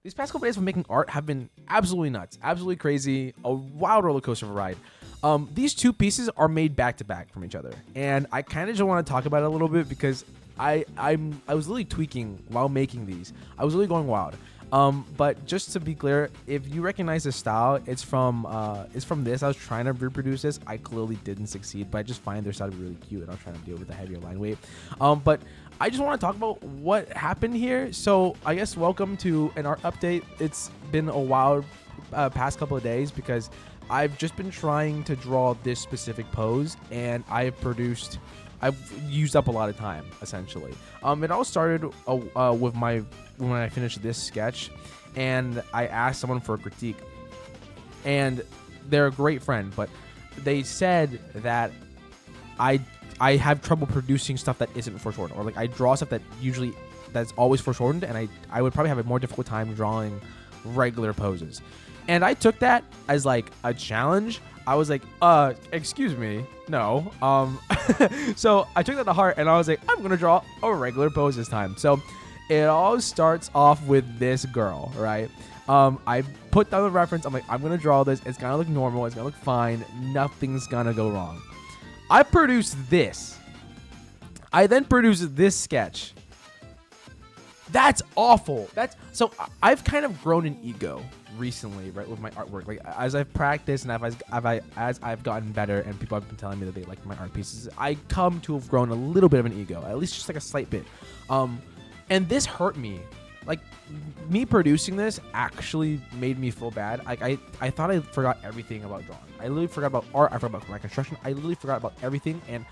These past couple days of making art have been absolutely nuts, absolutely crazy, a wild roller coaster of a ride. These two pieces are made back to back from each other, and I kind of just want to talk about it a little bit because I was literally tweaking while making these. I was really going wild. But just to be clear, if you recognize the style, it's from this. I was trying to reproduce this. I clearly didn't succeed, but I just find their style to be really cute, and I'm trying to deal with the heavier line weight. But I just want to talk about what happened here. So I guess welcome to an art update. It's been a wild past couple of days because I've just been trying to draw this specific pose, and I've used up a lot of time, essentially. It all started with when I finished this sketch, and I asked someone for a critique, and they're a great friend, but they said that I have trouble producing stuff that isn't foreshortened, or like I draw stuff that's always foreshortened, and I would probably have a more difficult time drawing regular poses. And I took that as like a challenge. I was like, excuse me, no. So I took that to heart, and I was like, I'm gonna draw a regular pose this time. So it all starts off with this girl, right? I put down the reference. I'm like, I'm gonna draw this. It's gonna look normal. It's gonna look fine. Nothing's gonna go wrong. I produced this. I then produced this sketch. That's awful. So I've kind of grown an ego recently, right, with my artwork. Like as I've practiced and as I've gotten better, and people have been telling me that they like my art pieces, I come to have grown a little bit of an ego, at least just like a slight bit. And this hurt me. Like me producing this actually made me feel bad. Like I thought I forgot everything about drawing. I literally forgot about art. I forgot about my construction. I literally forgot about everything, and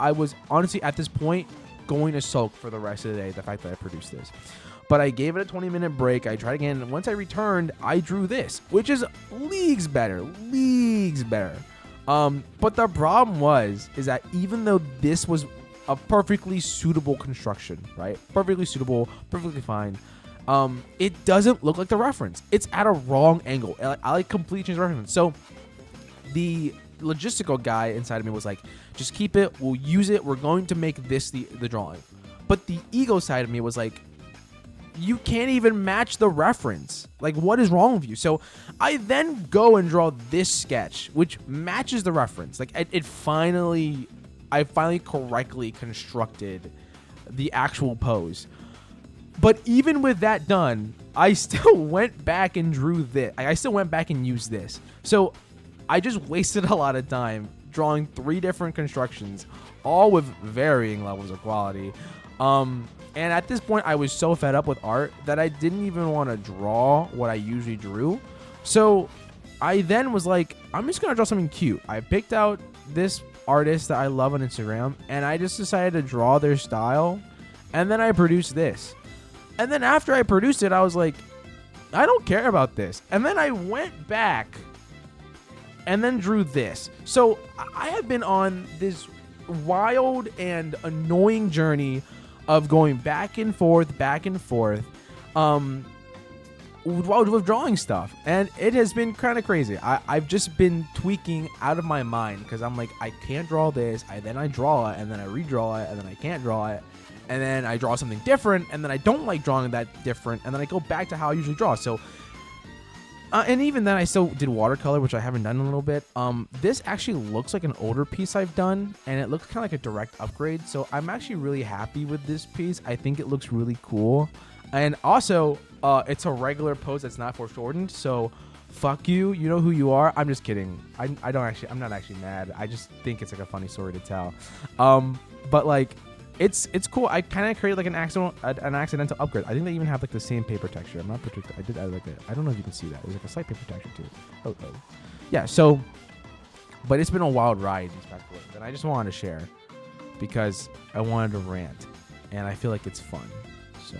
I was honestly at this point going to sulk for the rest of the day, the fact that I produced this. But I gave it a 20-minute break. I tried again, and once I returned, I drew this, which is leagues better. But the problem is that even though this was a perfectly suitable construction, right? Perfectly suitable, perfectly fine. It doesn't look like the reference. It's at a wrong angle. I completely changed the reference. So the logistical guy inside of me was like, just keep it. We'll use it. We're going to make this the drawing. But the ego side of me was like, you can't even match the reference. Like, what is wrong with you? So I then go and draw this sketch, which matches the reference. Like, I finally correctly constructed the actual pose. But even with that done, I still went back and drew this. I still went back and used this. So I just wasted a lot of time drawing 3 different constructions, all with varying levels of quality. And at this point, I was so fed up with art that I didn't even want to draw what I usually drew. So I then was like, I'm just going to draw something cute. I picked out this artist that I love on Instagram, and I just decided to draw their style, and then I produced this. And then after I produced it, I was like, I don't care about this. And then I went back and then drew this. So I have been on this wild and annoying journey of going back and forth with drawing stuff, and it has been kind of crazy. I've just been tweaking out of my mind because I'm like, I can't draw this, then I draw it, and then I redraw it, and then I can't draw it, and then I draw something different, and then I don't like drawing that different, and then I go back to how I usually draw. So and even then I still did watercolor, which I haven't done in a little bit. This actually looks like an older piece I've done, and it looks kind of like a direct upgrade. So I'm actually really happy with this piece. I think it looks really cool. And also, it's a regular pose that's not foreshortened. So fuck you. You know who you are. I'm just kidding. I'm not actually mad. I just think it's like a funny story to tell. But like, it's cool. I kind of created like an accidental upgrade. I think they even have like the same paper texture. I'm not particular. I did add like I don't know if you can see that. There's like a slight paper texture to it. Oh. Yeah. So, but it's been a wild ride these past weeks, and I just wanted to share because I wanted to rant, and I feel like it's fun. So,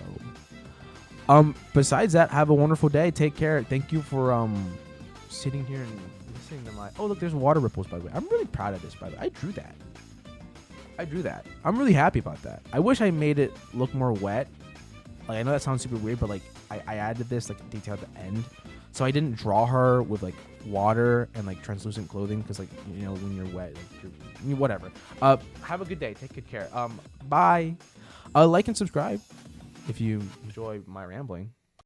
besides that, have a wonderful day. Take care. Thank you for sitting here and listening to my. Oh, look, there's water ripples, by the way. I'm really proud of this, by the way. I drew that. I'm really happy about that. I wish I made it look more wet. Like, I know that sounds super weird, but like I added this like detail at the end, so I didn't draw her with like water and like translucent clothing because like, you know, when you're wet, like, whatever. Have a good day. Take good care. Bye. Like and subscribe if you enjoy my rambling.